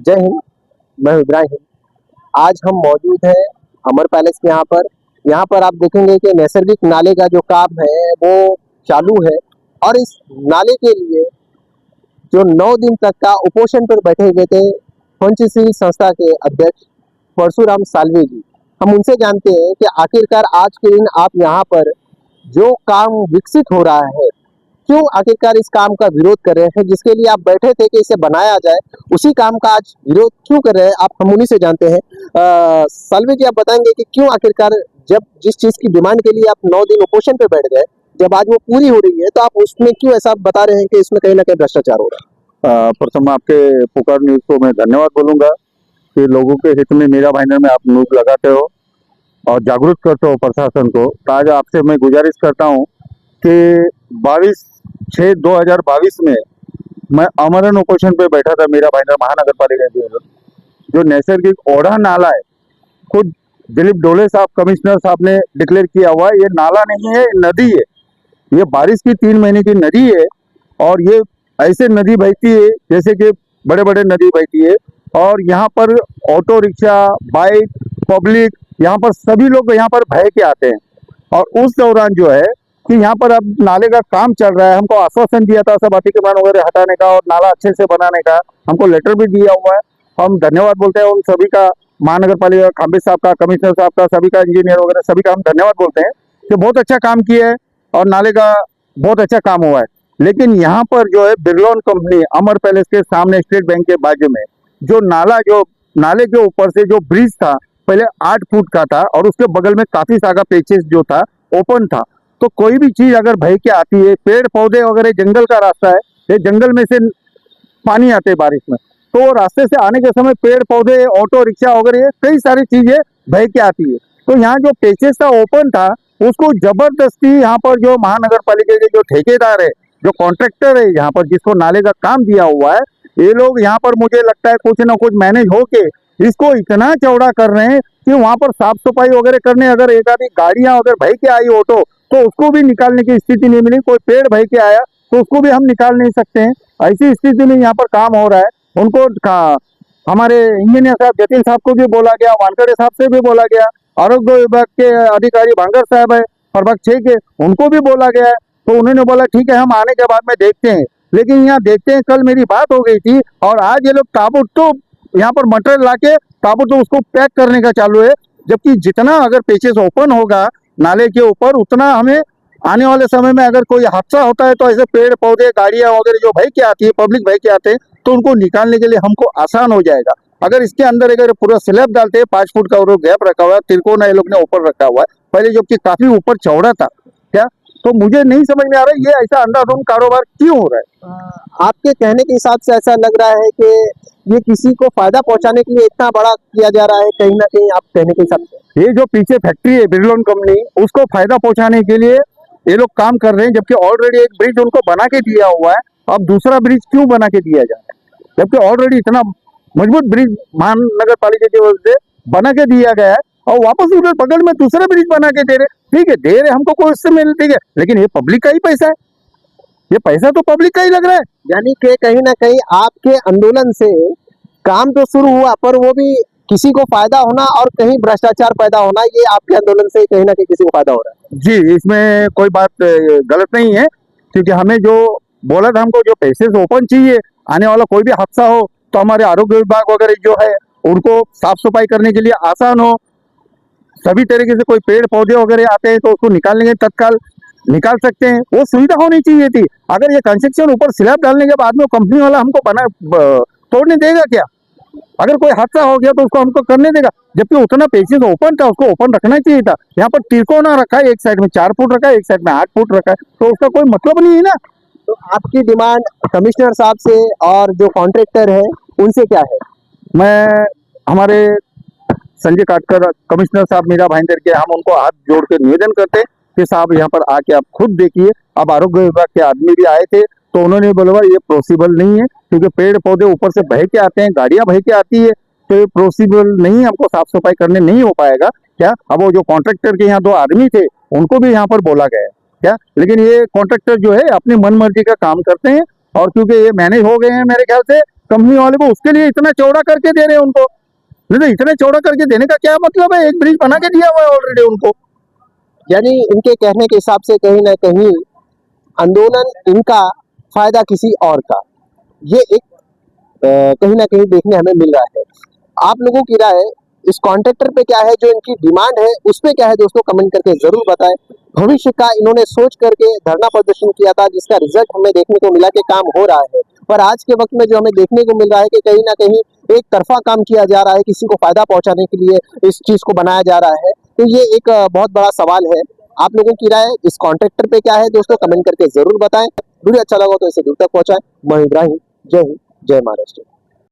जय हिंद। मैं इब्राहिम। आज हम मौजूद हैं अमर पैलेस के यहाँ पर। यहाँ पर आप देखेंगे कि नैसर्गिक नाले का जो काम है वो चालू है और इस नाले के लिए जो 9 दिन तक का उपोषण पर बैठे हुए थे पंचशील संस्था के अध्यक्ष परशुराम साल्वे जी, हम उनसे जानते हैं कि आखिरकार आज के दिन आप यहाँ पर जो काम विकसित हो रहा है, क्यों आखिरकार इस काम का विरोध कर रहे हैं? जिसके लिए आप बैठे थे कि इसे बनाया जाए, उसी काम का आज विरोध क्यों कर रहे हैं? आप हम उन्हीं से जानते हैं। साल्वे जी, आप बताएंगे कि क्यों आखिरकार जब जिस चीज की डिमांड के लिए आप 9 दिन उपोषण पे बैठ गए, जब आज वो पूरी हो रही है तो आप उसमें क्यों ऐसा बता रहे हैं कि इसमें कहीं ना कहीं भ्रष्टाचार हो रहा है? प्रथम आपके पुकार न्यूज को मैं धन्यवाद बोलूंगा कि लोगों के हित में मेरा भाईनर में आप न्यूज लगाते हो और जागरूक करते हो प्रशासन को। तो आज आपसे मैं गुजारिश करता हूं कि 22/6/2022 में मैं अमरण उपोषण पे बैठा था। मेरा भाईनर महानगर पालिका के जो नैसर्गिक ओढ़ा नाला है, खुद दिलीप डोले साहब कमिश्नर साहब ने डिक्लेयर किया हुआ है, ये नाला नहीं है, नदी है। ये बारिश की 3 महीने की नदी है और ये ऐसे नदी बहती है जैसे कि बड़े बड़े नदी बहती है। और यहाँ पर ऑटो रिक्शा, बाइक, पब्लिक, यहाँ पर सभी लोग यहाँ पर बह के आते हैं। और उस दौरान जो है कि यहाँ पर अब नाले का काम चल रहा है, हमको आश्वासन दिया था सब अतिक्रमण वगैरह हटाने का और नाला अच्छे से बनाने का, हमको लेटर भी दिया हुआ है। हम धन्यवाद बोलते हैं उन सभी का, महानगर पालिका खाम्बे साहब का, कमिश्नर साहब का, सभी का, इंजीनियर वगैरह सभी का हम धन्यवाद बोलते हैं कि बहुत अच्छा काम किया है और नाले का बहुत अच्छा काम हुआ है। लेकिन यहाँ पर जो है बिरलोन कंपनी अमर पैलेस के सामने स्टेट बैंक के बाजू में जो नाले के ऊपर से जो ब्रिज था, पहले 8 फुट का था और उसके बगल में काफी सारा पेचेस जो था ओपन था। तो कोई भी चीज अगर बह के आती है, पेड़ पौधे वगैरह, जंगल का रास्ता है, ये जंगल में से पानी आते है बारिश में, तो रास्ते से आने के समय पेड़ पौधे, ऑटो रिक्शा वगैरह कई सारी चीजें बह के आती है। तो यहाँ जो पेचेस था, ओपन था, उसको जबरदस्ती यहाँ पर जो महानगर पालिका के जो ठेकेदार है, जो कॉन्ट्रैक्टर है, यहाँ पर जिसको नाले का काम दिया हुआ है, ये लोग यहाँ पर मुझे लगता है कुछ ना कुछ मैनेज होके इसको इतना चौड़ा कर रहे हैं कि वहां पर साफ सफाई वगैरह करने अगर एक आधी गाड़ियां अगर बह के आई ऑटो, तो उसको भी निकालने की स्थिति नहीं मिली। कोई पेड़ बह के आया तो उसको भी हम निकाल नहीं सकते हैं। ऐसी स्थिति में यहाँ पर काम हो रहा है। उनको हमारे इंजीनियर साहब जतिन साहब को भी बोला गया, वानखेड़े साहब से भी बोला गया, आरोग्य विभाग के अधिकारी भांगर साहब है प्रभाग 6 के, उनको भी बोला गया है। तो उन्होंने बोला ठीक है, हम आने के बाद में देखते हैं। लेकिन यहाँ देखते हैं, कल मेरी बात हो गई थी और आज ये लोग ताबूत तो यहाँ पर मटेरियल लाके ताबूत तो उसको पैक करने का चालू है। जबकि जितना अगर पेचेस ओपन होगा नाले के ऊपर, उतना हमें आने वाले समय में अगर कोई हादसा होता है तो ऐसे पेड़ पौधे, गाड़ियां वगैरह जो बह के आती है, पब्लिक बह के आते हैं, तो उनको निकालने के लिए हमको आसान हो जाएगा। अगर इसके अंदर अगर पूरा स्लैब डालते हैं, 5 फुट का और गैप रखा हुआ है, तिरकोना ये लोग ने ऊपर रखा हुआ है पहले, जो कि काफी ऊपर चौड़ा था क्या, तो मुझे नहीं समझ में आ रहा है ये ऐसा अंधाधुंध कारोबार क्यों हो रहा है। आपके कहने के हिसाब से ऐसा लग रहा है कि ये किसी को फायदा पहुंचाने के लिए इतना बड़ा किया जा रहा है, कहीं ना कहीं आप कहने के हिसाब से ये जो पीछे फैक्ट्री है बिरलोन कंपनी, उसको फायदा पहुंचाने के लिए ये लोग काम कर रहे हैं। जबकि ऑलरेडी एक ब्रिज उनको बना के दिया हुआ है, अब दूसरा ब्रिज क्यों बना के दिया जा रहा है? जबकि ऑलरेडी इतना मजबूत ब्रिज महानगर पालिका की वजह से बना के दिया गया है और वापस उधर बगल में दूसरा ब्रिज बना के दे रहे। ठीक है, दे रहे हमको, कोई उससे मिल, ठीक है, लेकिन ये पब्लिक का ही पैसा है, ये पैसा तो पब्लिक का ही लग रहा है। यानी कि कहीं ना कहीं आपके आंदोलन से काम तो शुरू हुआ, पर वो भी किसी को फायदा होना और कहीं भ्रष्टाचार पैदा होना, ये आपके आंदोलन से कहीं ना कहीं किसी को फायदा हो रहा है। जी, इसमें कोई बात गलत नहीं है, क्योंकि हमें जो बोला था, हमको जो पैसे ओपन चाहिए, आने वाला कोई भी हादसा हो तो हमारे आरोग्य विभाग वगैरह जो है उनको साफ सफाई करने के लिए आसान हो। सभी तरीके से कोई पेड़ पौधे वगैरह आते हैं तो उसको निकालने के तत्काल निकाल सकते हैं, वो सुविधा होनी चाहिए थी। अगर ये कंस्ट्रक्शन ऊपर स्लैब डालने के बाद में कंपनी वाला हमको बना तोड़ने देगा क्या? अगर कोई हादसा हो गया तो उसको हमको करने देगा? जबकि उतना पेचेस ओपन था, उसको ओपन रखना चाहिए था। यहाँ पर तिरकोना रखा है, एक साइड में 4 फुट रखा है, एक साइड में 8 फुट रखा है, तो उसका कोई मतलब नहीं है ना। तो आपकी डिमांड कमिश्नर साहब से और जो कॉन्ट्रैक्टर है उनसे क्या है? मैं हमारे संजय काटकर कमिश्नर साहब मीरा भाईंदर के, हम उनको हाथ जोड़ के निवेदन करते हैं कि साहब यहाँ पर आके आप खुद देखिए। अब आरोग्य विभाग के आदमी भी आए थे तो उन्होंने बोला ये पॉसिबल नहीं है, क्योंकि पेड़ पौधे ऊपर से बह के आते हैं, गाड़ियां बह के आती है, तो ये पॉसिबल नहीं है, हमको साफ सफाई करने नहीं हो पाएगा क्या। अब वो जो कॉन्ट्रैक्टर के यहाँ 2 आदमी थे उनको भी यहाँ पर बोला गया क्या, लेकिन ये कॉन्ट्रैक्टर जो है अपनी मन मर्जी का काम करते हैं। और क्योंकि ये मैनेज हो गए हैं मेरे ख्याल से, कंपनी वाले को, उसके लिए इतना चौड़ा करके दे रहे हैं उनको। नहीं तो इतने चौड़ा करके देने का क्या मतलब है, एक ब्रिज बना के दिया हुआ है ऑलरेडी उनको। यानी इनके कहने के हिसाब से कहीं ना कहीं आंदोलन इनका, फायदा किसी और का, ये एक कहीं ना कहीं देखने हमें मिल रहा है। आप लोगों की राय इस कॉन्ट्रैक्टर पे क्या है, जो इनकी डिमांड है उस पे क्या है दोस्तों, कमेंट करके जरूर बताएं। भविष्य का इन्होंने सोच करके धरना प्रदर्शन किया था, जिसका रिजल्ट हमें देखने को मिला कि काम हो रहा है। पर आज के वक्त में जो हमें देखने को मिल रहा है कि कहीं ना कहीं एक तरफा काम किया जा रहा है, किसी को फायदा पहुंचाने के लिए इस चीज को बनाया जा रहा है। तो ये एक बहुत बड़ा सवाल है। आप लोगों की राय इस कॉन्ट्रैक्टर पे क्या है दोस्तों, कमेंट करके जरूर बताएं। वीडियो अच्छा लगा तो इसे दूर तक पहुंचाएं। मैं इब्राहिम, जय हिंद, जय महाराष्ट्र।